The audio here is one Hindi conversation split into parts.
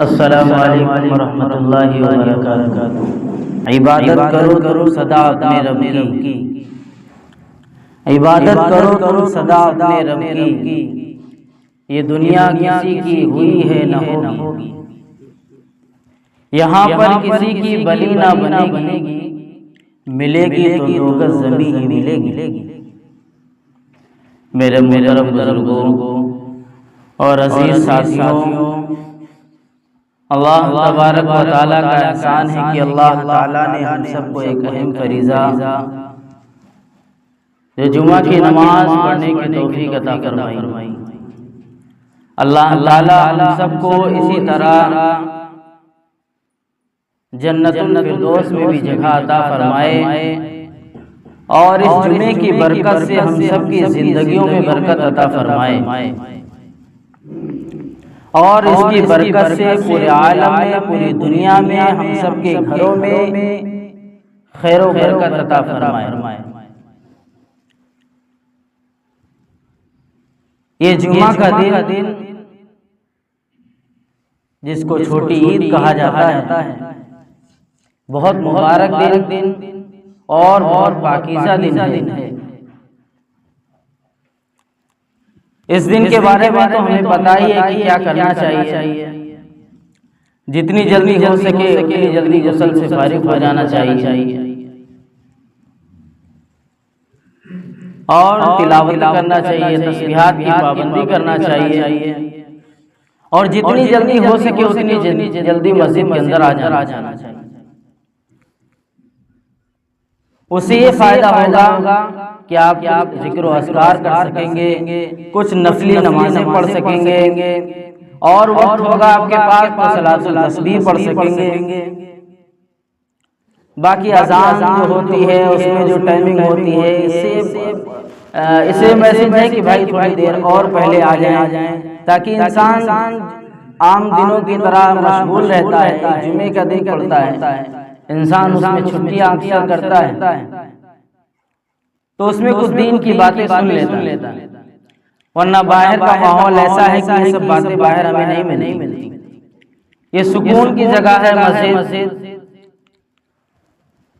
अस्सलामु अलैकुम वरहमतुल्लाहि वबरकातुहू। इबादत करो सदा अपने रब की, इबादत करो सदा अपने रब की। ये दुनिया किसी की हुई है न होगी, यहाँ पर किसी की बली ना बनेगी, मिलेगी तो दो गज ज़मीन ही मिलेगी। मेरे मोहतरम बुजुर्गों और अजीज साथियों, अल्लाह तबारक व तआला का एहसान है कि अल्लाह ताला ने हम सबको एक अहम फरीज़ा जो जुमा की नमाज पढ़ने की तौफीक अता फरमाई। अल्लाह ताला हम सबको इसी तरह जन्नतुल फिरदौस में भी जगह अता फरमाए और इस जुमे की बरकत से हम सबकी जिंदगियों में बरकत अता फरमाए और इसकी बरकत से पूरे आलम में, पूरी दुनिया में, हम सबके घरों में खैर व बरकत अता फरमाए। ये जुमा का दिन जिसको छोटी ईद कहा जाता है, बहुत मुबारक दिन और बहुत पाकीज़ा दिन है। इस दिन के बारे में तो हमें पता ही है कि क्या करना चाहिए। जितनी जल्दी हो सके उतनी जल्दी गुस्ल से फारिग हो जाना चाहिए और तिलावत करना चाहिए, तस्बीहात की पाबंदी करना चाहिए और जितनी जल्दी हो सके उतनी जल्दी मस्जिद के अंदर आ जाना चाहिए। उससे ये फायदा होगा कि आप जिक्र व अस्कार कर सकेंगे, कुछ नफली नमाजें पढ़ सकेंगे और वक्त होगा आपके पास तो सलातुल तस्बीह पढ़ सकेंगे। बाकी अज़ान जो होती है उसमें जो टाइमिंग होती है, इसे मैसेज है कि भाई थोड़ी देर और पहले आ जाएं ताकि इंसान आम दिनों की तरह मशगूल रहता है। जुमे का दिन पड़ता है, इंसान उसमें छुट्टियां अक्सर करता है तो उसमें कुछ दीन की बातें सुन लेता है, वरना बाहर का माहौल ऐसा है कि ये सब बातें बाहर हमें नहीं मिलती। ये सुकून की जगह है मस्जिद,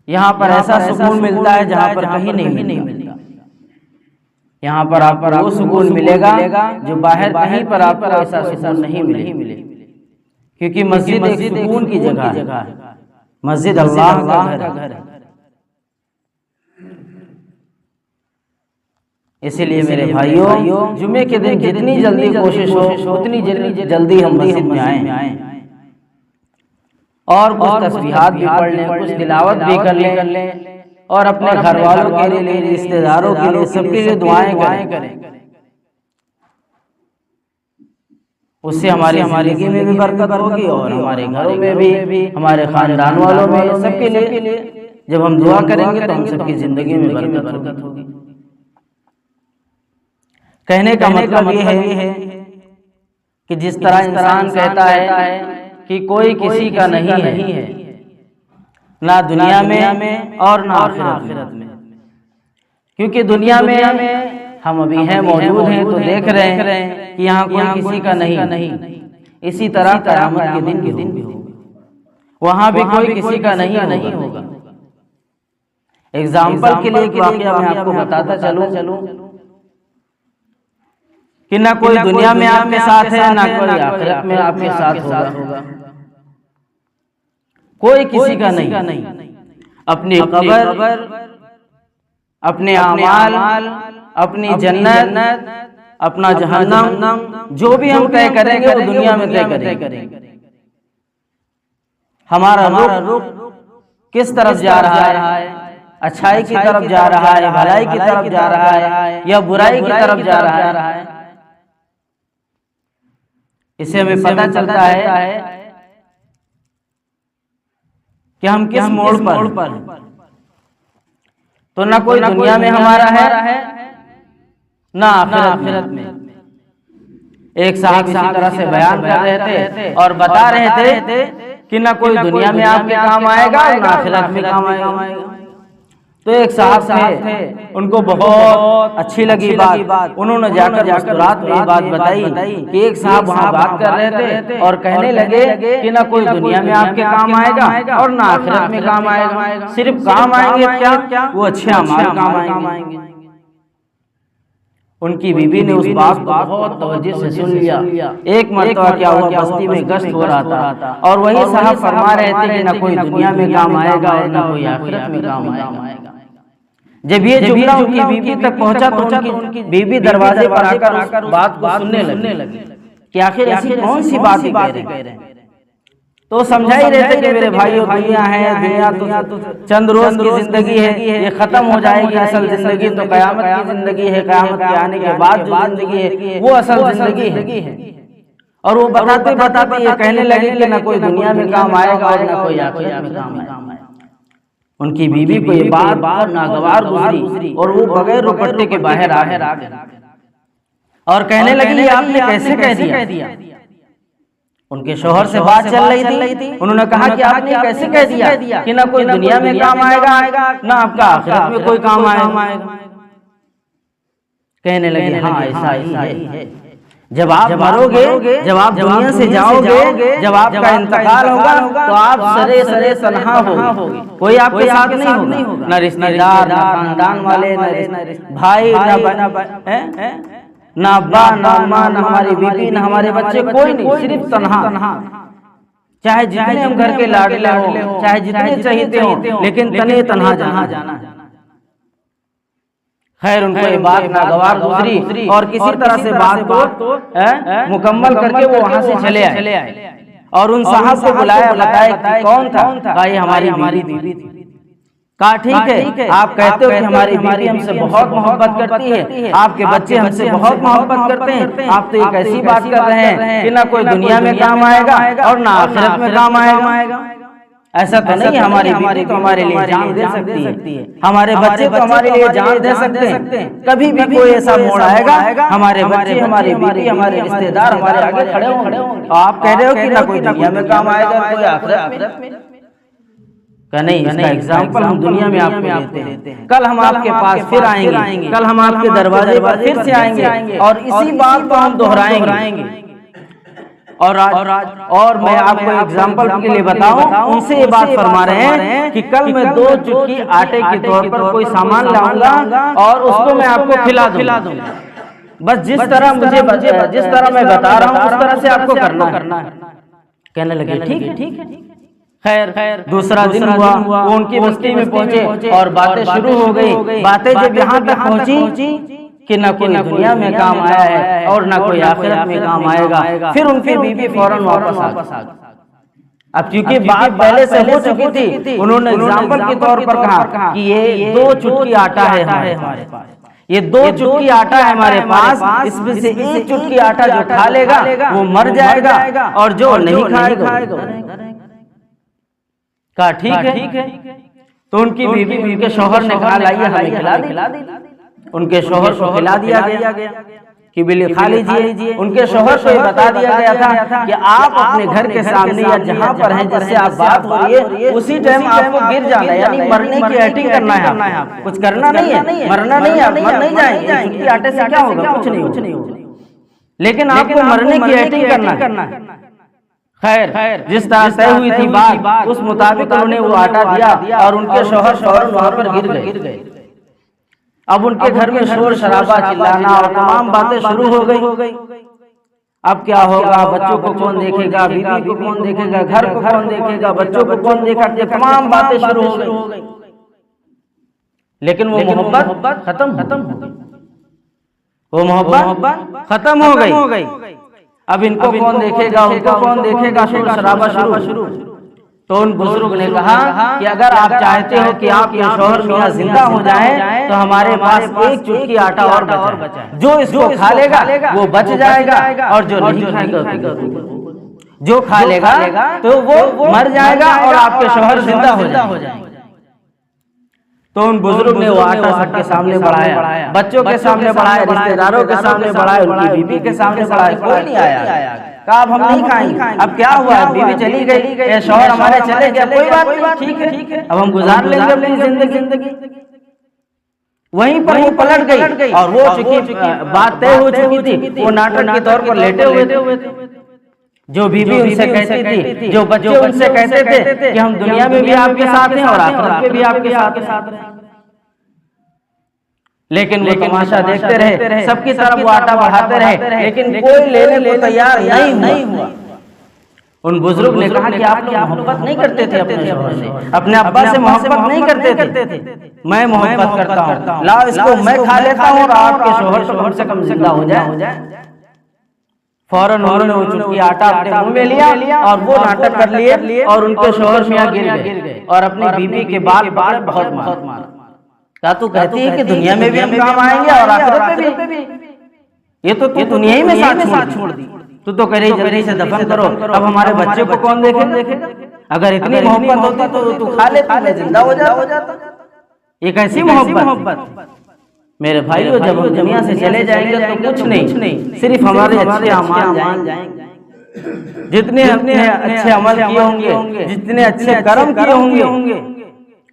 यहाँ पर ऐसा सुकून मिलता है जहाँ पर कहीं नहीं मिलता। यहाँ पर आप वो सुकून मिलेगा जो बाहर कहीं पर आपको ऐसा सुकून नहीं मिले, क्योंकि मस्जिद एक सुकून की जगह है। मस्जिद अल्लाह का घर है। इसीलिए मेरे भाइयों, जुमे के दिन जितनी जल्दी कोशिश हो उतनी जल्दी हम मस्जिद में आए और कुछ तस्बीहात भी पढ़ लें, कुछ तिलावत भी कर लें और अपने घर वालों के लिए, रिश्तेदारों के लिए, सबके लिए दुआएं करें। उससे हमारी जिंदगी में भी बरकत होगी और हमारे घरों में भी, हमारे खानदान वालों में, सबके लिए जब हम दुआ करेंगे तो हम सबकी जिंदगी में बरकत होगी। कहने का मतलब ये है कि जिस तरह इंसान कहता है कि कोई किसी का नहीं है, ना दुनिया में और ना आखिरत में, क्योंकि दुनिया में हम अभी हैं, मौजूद हैं तो देख रहे हैं कि यहाँ कोई किसी का नहीं। इसी तरह क़यामत के दिन भी होगा, वहाँ भी कोई किसी का नहीं होगा। एग्जाम्पल के लिए एक वाक़या मैं आपको बताता चलूं कि ना कोई दुनिया में आपके साथ है, ना कोई आखिरत में आपके साथ होगा। कोई किसी का नहीं। अपनी कब्र, अपने आमाल, अपनी जन्नत, अपना जहन्नम, जो भी हम तय करेंगे वो दुनिया में तय करेंगे। हमारा रुख किस तरफ जा रहा है, अच्छाई की तरफ जा रहा है, भलाई की तरफ जा रहा है या बुराई की तरफ जा रहा है, इससे हमें पता चलता है कि हम किस मोड़ पर। तो ना कोई दुनिया में हमारा है ना आखिरत में। एक साहब इसी तरह से बयान कर रहे थे और बता रहे थे कि ना कोई दुनिया में आपके काम आएगा और ना आखिरत में काम आएगा। तो एक साहब थे, उनको बहुत अच्छी लगी बात। उन्होंने जाकर रात में ये बात बताई कि एक साहब वहाँ बात कर रहे थे और कहने लगे कि ना कोई दुनिया में आपके काम आएगा और ना आखिरत में काम आएगा। सिर्फ काम आएंगे क्या, वो अच्छे अमाल काम आएंगे। उनकी बीवी ने उस बात को बहुत तवज्जो से सुन लिया। एक मरतबा क्या हुआ, बस्ती में गश्त हो रहा था और वही साहब फरमा रहे थे कि ना कोई दुनिया में काम आएगा और ना कोई आखिरत में काम आएगा। जब ये जुमला उनकी बीवी तक पहुंचा तो उनकी बीवी दरवाजे पर आकर उस बात को सुनने लगी कि आखिर ऐसी कौन सी बात कह रहे हैं। तो समझा ही रहे थे कि मेरे भाइयों, दुनिया है, दुनिया तो चंद रोज की जिंदगी है, ये खत्म हो जाएगी। असल जिंदगी तो कयामत की जिंदगी है, कयामत के आने के बाद जो जिंदगी है वो असल जिंदगी है। और वो बताते बताते ये कहने लगे कि ना कोई दुनिया में काम आएगा और ना कोई आखिरत में काम आएगा। उनकी बीवी को ये बात नागवार गुजरी और वो बगैर रुपट्टे के बाहर आ गए और कहने लगी आपने कैसे कह दिया। उनके शोहर से बात चल रही थी। उन्होंने कहा कि आपने कैसे कह दिया कि ना कोई दुनिया में काम आएगा ना आपका आखिरत में कोई काम आएगा। कहने लगे हाँ ऐसा ही है। जब आप मरोगे, जब आप दुनिया से जाओगे, जब आपका इंतकाल होगा तो आप सरे तन्हा होगे, कोई आपके साथ नहीं होगा, ना रिश्तेदार, ना खानदान वाले, ना भाई, ना अब्बा, ना अम्मा, ना हमारी बीवी, ना हमारे बच्चे, कोई नहीं, सिर्फ तन्हा। चाहे जितने हम घर के लाडले हो, चाहे जितने चाहिए हो, लेकिन तने तन्हा जाना। खैर उनको ये बात नागवार गुजरी और किसी तरह से बात को मुकम्मल करके वो वहां से चले आए और उन साहब को बुलाया, बताया कौन था। कहा ये हमारी बीवी थी। कहा ठीक है, आप कहते हो कि हमारी बीवी हमसे बहुत मोहब्बत करती है, आपके बच्चे हमसे बहुत मोहब्बत करते हैं, आप तो एक ऐसी बात कर रहे हैं कि ना कोई दुनिया में काम आएगा और ना आखिरत में काम आएगा। ऐसा तो नहीं, हमारी बीवी तो हमारे लिए जान दे सकती है, हमारे बच्चे तो हमारे लिए जान दे सकते हैं। कभी भी कोई ऐसा मोड़ आएगा, हमारे बच्चे, हमारी बीवी, हमारे रिश्तेदार हमारे आगे खड़े होंगे। आप कह रहे हो कि ना कोई दुनिया में काम आएगा, कोई आखिरत में। क्या नहीं, इसका एग्जाम्पल हम दुनिया में आपको देते हैं। कल हम आपके पास फिर आएंगे, कल हम आपके दरवाजे पर फिर से आएंगे और इसी बात को हम दोहराएंगे। और मैं आपको एग्जाम्पल के लिए बताऊं, उनसे ये बात फरमा रहे हैं कि कल मैं 2 चुटकी आटे के तौर पर कोई सामान लाऊंगा और उसको मैं आपको खिला दूंगा। बस जिस तरह जिस तरह मैं बता रहा हूँ उस तरह से आपको करना है। कहने लगे ठीक है। खैर दूसरा दिन हुआ, वो उनकी बस्ती में पहुंचे और बातें शुरू हो गई। बातें जब यहाँ तक पहुंची कि ना कोई दुनिया में काम आया है और ना कोई आखिरत में काम आएगा, फिर उनकी बीवी फौरन वापस आ गई। अब क्योंकि बात पहले से हो चुकी थी, उन्होंने एग्जाम्पल के तौर पर कहा कि ये 2 चुटकी आटा है हमारे पास, ये 2 चुटकी आटा है हमारे पास, इसमें से 1 चुटकी आटा जो खा लेगा वो मर जाएगा और जो नहीं खाएगा। कहा ठीक है। तो उनकी बीवी उनके शौहर ने कहा लाइए हमें खिला दी। उनके शौहर को खिला दिया गया कि बिल्ली खा लीजिए। उनके शौहर को बता दिया गया था कि आप अपने घर के सामने या जहाँ पर हैं जिससे आप बात हो रही है उसी टाइम आपको गिर जाना है, यानी मरने की एक्टिंग करना है, आपको कुछ करना नहीं है, मरना नहीं है, आप मर नहीं जाएंगे। आटे से क्या होगा, कुछ नहीं होगा, लेकिन आपको मरने की एक्टिंग करना है। खैर जिस तरह तय हुई थी बात, उस मुताबिक उन्होंने वो आटा दिया और उनके शौहर वहां पर गिर गए। अब उनके घर में शोर शराबा, चिल्लाना और तमाम बातें शुरू हो गई। अब क्या होगा, बच्चों को कौन देखेगा, बीवी को कौन देखेगा, घर को कौन देखेगा, बच्चों को कौन देखेगा, तमाम बातें शुरू हो गई। लेकिन वो मोहब्बत खत्म हो गई, वो मोहब्बत खत्म हो गई। अब इनको कौन देखेगा, उनको कौन देखेगा, शोर शराबा शुरू। तो उन बुजुर्ग ने कहा कि अगर आप चाहते हो कि आपके शौहर मियां जिंदा हो जाएं, तो हमारे पास 1 चुटकी आटा और बचा है, जो इसको खा लेगा वो बच जाएगा और जो नहीं खाएगा, जो खा लेगा तो वो मर जाएगा और आपके शौहर जिंदा हो जाएंगे। तो उन बुजुर्ग ने वो आटा सबके सामने बढ़ाया, बच्चों के सामने बढ़ाया, रिश्तेदारों के सामने बढ़ाया, उनकी बीवी के सामने बढ़ाया, कोई नहीं आया। कहा अब हम नहीं खाएंगे। अब क्या हुआ, बीवी चली गई, शौहर हमारे चले गए, कोई बात नहीं, ठीक है, अब हम गुजार लेंगे अपनी जिंदगी। वहीं पर वो पलट गई और वो चूंकि बात तय हो चुकी थी, वो नाटक के तौर पर लेटे हुए थे। जो बीवी उनसे कहती थी, जो बच्चे उनसे कहते थे कि हम दुनिया में भी आपके साथ हैं और आखिरत में भी आपके साथ हैं, लेकिन वो तमाशा देखते रहे, सबकी तरफ वो आटा बढ़ाते रहे, लेकिन कोई लेने को तैयार नहीं हुआ। उन बुजुर्ग ने कहा कि आप लोग मोहब्बत नहीं करते थे अपने शौहर से, अपने अब्बा से मोहब्बत नहीं करते थे। मैं मोहब्बत करता हूँ, लाओ इसको मैं खा लेता हूँ और आपके शौहर तो कम से कम जिंदा हो जाए। फौरन उन्होंने वो चुटकी आटा अपने मुंह में लिया और वो नाटक कर लिए और उनके शौहर मियां गिर गए और अपनी बीवी के बाल बहुत मारा। क्या तू कहती है कि दुनिया में भी हम काम आएंगे और आखिरत में भी? ये तो तू दुनिया ही में साथ छोड़ दी। तू तो कह रही जल्दी से दफन करो, अब हमारे बच्चे को कौन देखेगा? अगर इतनी मोहब्बत होती तो तू खा ले, जिंदा हो जाता। ये कैसी मोहब्बत? मेरे भाइयों, जब हम दुनिया से चले जाएंगे तो कुछ नहीं, सिर्फ हमारे अच्छे अमाल जाएंगे। जितने अपने अच्छे अमल किए होंगे, जितने अच्छे कर्म किए होंगे,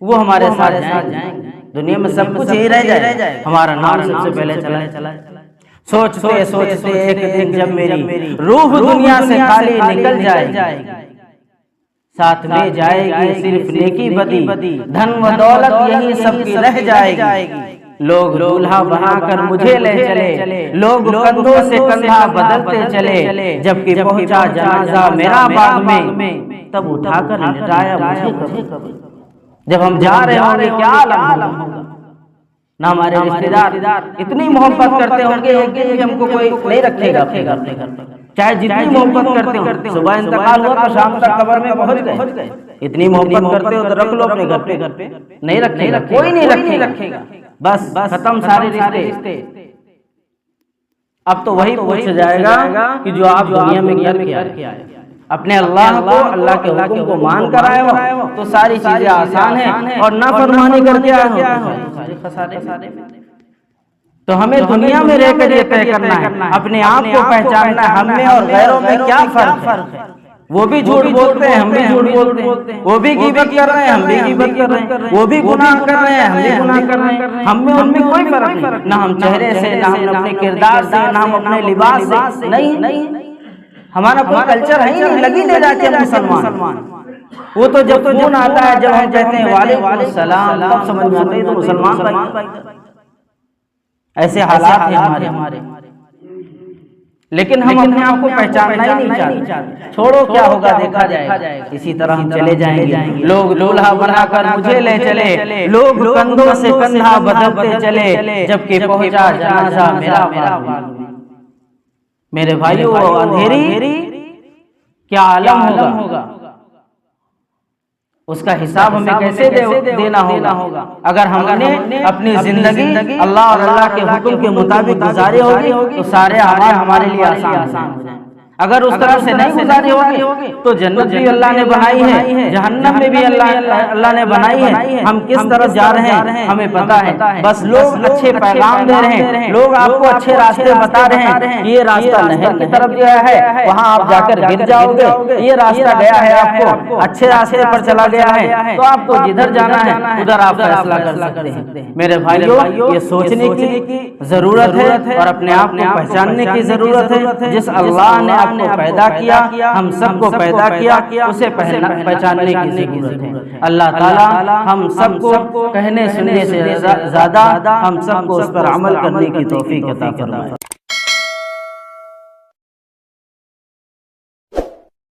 वो हमारे साथ जाएंगे। दुनिया में सब कुछ यही रह जाए, हमारा नाम सबसे पहले चला। सोचते सोचते एक दिन जब मेरी रूह दुनिया से खाली निकल जाएगी, साथ में जाएगी सिर्फ नेकी बदी, धन व दौलत यही सबकी रह जाएगी। लोग दूल्हा बनाकर मुझे ले चले, लोग कंधों से कंधा बदलते चले, जबकि पहुंचा जनाजा मेरा बाग में, तब उठाकर लिटाया मुझे कभी। जब हम जा रहे होंगे क्या आलम होगा? ना हमारे रिश्तेदार इतनी मोहब्बत करते होंगे, एक दिन भी हमको कोई नहीं रखेगा अपने घर पे, चाहे जितनी मोहब्बत करते हो। सुबह इंतकाल हुआ तो शाम तक कब्र में पहुंच गए। इतनी मोहब्बत करते हो तो रख लो अपने घर पे, नहीं रखेगा, कोई नहीं रखेगा। बस खत्म सारे रिश्ते। अब तो वही पूछ जाएगा कि जो आप दुनिया में करके आए, अपने अल्लाह के हुक्म को मान कर आए हो तो सारी चीजें आसान है, और नाफरमानी करके आए हो सारे खसारे। तो हमें दुनिया में रहकर ये तय करना है, अपने आप को पहचानना है, हम में और गैरों में क्या फर्क है। वो भी झूठ बोलते हैं, हम भी झूठ बोलते हैं। वो भी गिबत कर रहे हैं, हम भी गिबत कर रहे हैं। वो भी गुनाह कर रहे हैं, हम भी गुनाह कर रहे हैं। हम में उनमें कोई फर्क नहीं, ना हम चेहरे से, ना हम अपने किरदार से, ना हम अपने लिबास से। नहीं, हमारा कोई कल्चर है ही नहीं। लगी ले जाके हम मुसलमान। वो तो जब फोन आता है, जब हम कहते हैं वालेकुम सलाम, तब समझ में आता है तो मुसलमान भाई। ऐसे हालात हैं हमारे। लेकिन हम अपने आप को पहचानना ही नहीं चाहते। छोड़ो क्या होगा देखा जाएगा। इसी तरह हम चले जाएंगे। लोग दूल्हा बनाकर मुझे ले चले, लोग कंधों से कंधा बदलते चले, जबकि पहुंचा जनाजा मेरा। मेरे भाइयों, अंधेरी क्या आलम होगा, उसका हिसाब हमें कैसे देना होगा। अगर हमने अपनी जिंदगी अल्लाह और अल्लाह के हुक्म के मुताबिक गुजारी होगी तो सारे अमाल हमारे लिए आसान हो जाएंगे। अगर उस तरह से नहीं गुजारी होगी तो जन्नत भी अल्लाह ने बनाई है, जहन्नम में भी अल्लाह ने बनाई है। हम किस तरफ जा रहे हैं हमें पता है। बस लोग अच्छे पैगाम दे रहे हैं, लोग आपको अच्छे रास्ते बता रहे हैं कि ये रास्ता नहर की तरफ गया है, वहाँ आप जाकर गिर जाओगे। ये रास्ता गया है आपको अच्छे रास्ते पर चला गया है, तो आपको जिधर जाना है उधर आप फैसला कर सकते हैं। मेरे भाइयों, ये सोचने की जरूरत है और अपने आप को पहचानने की जरूरत है। जिस अल्लाह ने आपको पैदा किया, हम सबको पैदा किया, उसे पहचानने की जरूरत है। अल्लाह ताला हम सबको कहने सुनने से ज्यादा हम सबको उस पर अमल करने की तौफीक अता फरमाए।